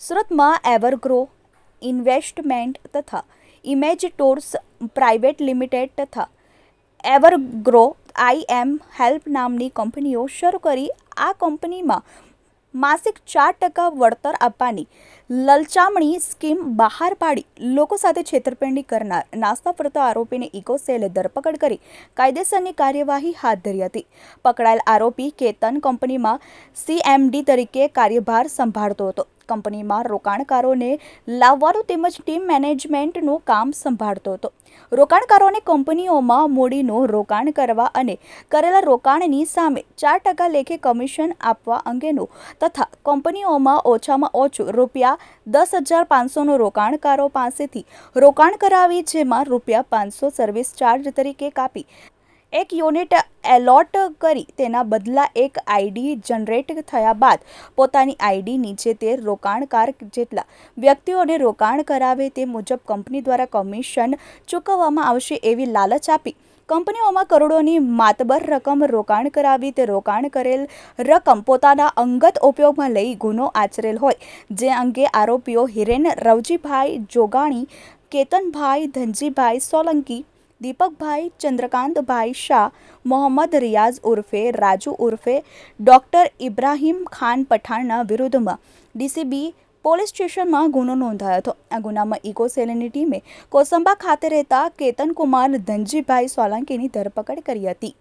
સુરતમાં એવરગ્રો ઇન્વેસ્ટમેન્ટ તથા image tours private limited તથા એવરગ્રો આઈએમ હેલ્પ નામની કંપનીઓ શરૂ કરી આ કંપનીમાં માસિક 4% વળતર આપવાની લલચામણી સ્કીમ બહાર પાડી લોકો સાથે છેતરપિંડી કરનાર નાસ્તા ફરતા આરોપીને ઇકો સેલે ધરપકડ કરી કાયદેસરની કાર્યવાહી હાથ ધરી હતી. પકડાયેલ આરોપી કેતન કંપનીમાં સીએમડી તરીકે કાર્યભાર સંભાળતો હતો. કંપનીમાં રોકાણકારોને લાવવાનું તેમજ ટીમ મેનેજમેન્ટનું કામ સંભાળતો હતો. રોકાણકારોને કંપનીઓમાં મૂડીનું રોકાણ કરવા અને કરેલા રોકાણની સામે 4% લેખે કમિશન આપવા અંગેનું તથા કંપનીઓમાં ઓછામાં ઓછું ₹10,500નું રોકાણકારો પાસેથી રોકાણ કરાવી જેમાં ₹500 સર્વિસ ચાર્જ તરીકે કાપી એક યુનિટ એલોટ કરી તેના બદલા એક આઈડી જનરેટ થયા બાદ પોતાની આઈડી નીચે તે રોકાણકાર જેટલા વ્યક્તિઓને રોકાણ કરાવે તે મુજબ કંપની દ્વારા કમિશન ચૂકવવામાં આવશે એવી લાલચ આપી કંપનીઓમાં કરોડોની માતબર રકમ રોકાણ કરાવી તે રોકાણ કરેલ રકમ પોતાના અંગત ઉપયોગમાં લઈ ગુનો આચરેલ હોય જે અંગે આરોપીઓ હિરેન રવજીભાઈ જોગાણી, કેતનભાઈ ધનજીભાઈ સોલંકી, દીપકભાઈ ચંદ્રકાંતભાઈ શાહ, મોહમ્મદ રિયાઝ ઉર્ફે રાજુ ઉર્ફે ડોક્ટર ઇબ્રાહીમ ખાન પઠાણના વિરુદ્ધમાં ડીસીબી પોલીસ સ્ટેશનમાં ગુનો નોંધાયો હતો. આ ગુનામાં ઇકો સેલની ટીમે કોસંબા ખાતે રહેતા કેતનકુમાર ધનજીભાઈ સોલંકીની ધરપકડ કરી હતી.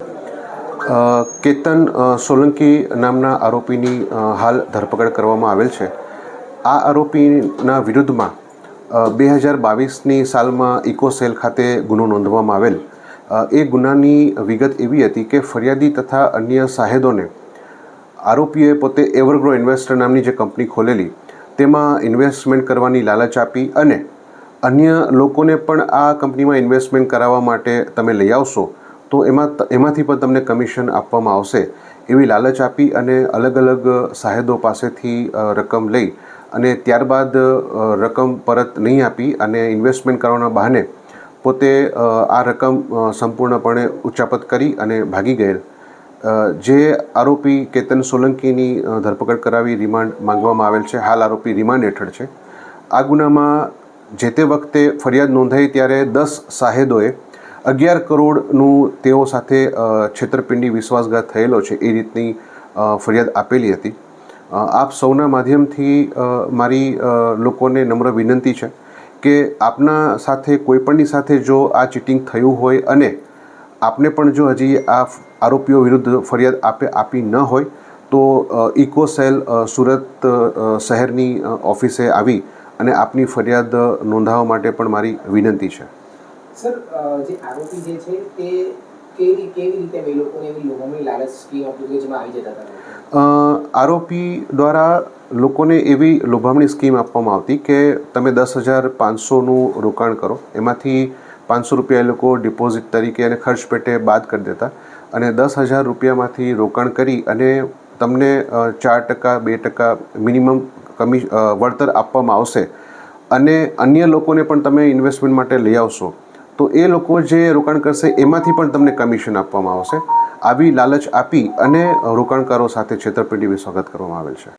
કેતન સોલંકી નામના આરોપીની હાલ ધરપકડ કરવામાં આવેલ છે. આ આરોપીના વિરુદ્ધમાં 2022ની સાલમાં ઇકો સેલ ખાતે ગુનો નોંધવામાં આવેલ. એ ગુનાની વિગત એવી હતી કે ફરિયાદી તથા અન્ય સાહેદોને આરોપીએ પોતે એવરગ્રો ઇન્વેસ્ટર નામની જે કંપની ખોલેલી તેમાં ઇન્વેસ્ટમેન્ટ કરવાની લાલચ આપી અને અન્ય લોકોને પણ આ કંપનીમાં ઇન્વેસ્ટમેન્ટ કરાવવા માટે તમે લઈ આવશો તો એમાંથી પણ તમને કમિશન આપવામાં આવશે એવી લાલચ આપી અને અલગ અલગ સાહેદો પાસેથી રકમ લઈ અને ત્યારબાદ રકમ પરત નહીં આપી અને ઇન્વેસ્ટમેન્ટ કરવાના બહાને પોતે આ રકમ સંપૂર્ણપણે ઉચ્ચાપત કરી અને ભાગી ગયેલ. જે આરોપી કેતન સોલંકીની ધરપકડ કરાવી રિમાન્ડ માંગવામાં આવેલ છે. હાલ આરોપી રિમાન્ડ હેઠળ છે. આ ગુનામાં જે તે વખતે ફરિયાદ નોંધાઈ ત્યારે 10 સાહેદોએ 11 કરોડનું તેઓ સાથે છેતરપિંડી વિશ્વાસઘાત થયેલો છે એ રીતની ફરિયાદ આપેલી હતી. આપ સૌના માધ્યમથી મારી લોકોને નમ્ર વિનંતી છે કે આપના સાથે કોઈપણની સાથે જો આ ચીટિંગ થયું હોય અને આપને પણ જો હજી આ આરોપીઓ વિરુદ્ધ ફરિયાદ આપી ન હોય તો ઇકો સેલ સુરત શહેરની ઓફિસે આવી અને આપની ફરિયાદ નોંધાવવા માટે પણ મારી વિનંતી છે. સર, જે આરોપી જે છે તે કેવી રીતે એ લોકોને એવી લોભામણી લાલચ સ્કીમ એપ્લિકેશનમાં આવી જતા હતા? આરોપી દ્વારા લોકોને એવી લોભામણી સ્કીમ આપવામાં આવતી કે તમે 10,500નું રોકાણ કરો, એમાંથી ₹500 એ લોકો ડિપોઝિટ તરીકે અને ખર્ચ પેટે બાદ કરી દેતા અને 10,000 રૂપિયામાંથી રોકાણ કરી અને તમને 4% 2% મિનિમમ વળતર આપવામાં આવશે અને અન્ય લોકોને પણ તમે ઇન્વેસ્ટમેન્ટ માટે લઈ આવશો તો એ લોકો જે રોકાણ કરશે એમાંથી પણ તમને કમિશન આપવામાં આવશે. આવી લાલચ આપી અને રોકાણકારો સાથે છેતરપિંડી વિશ્વાસઘાત કરવામાં આવેલ છે.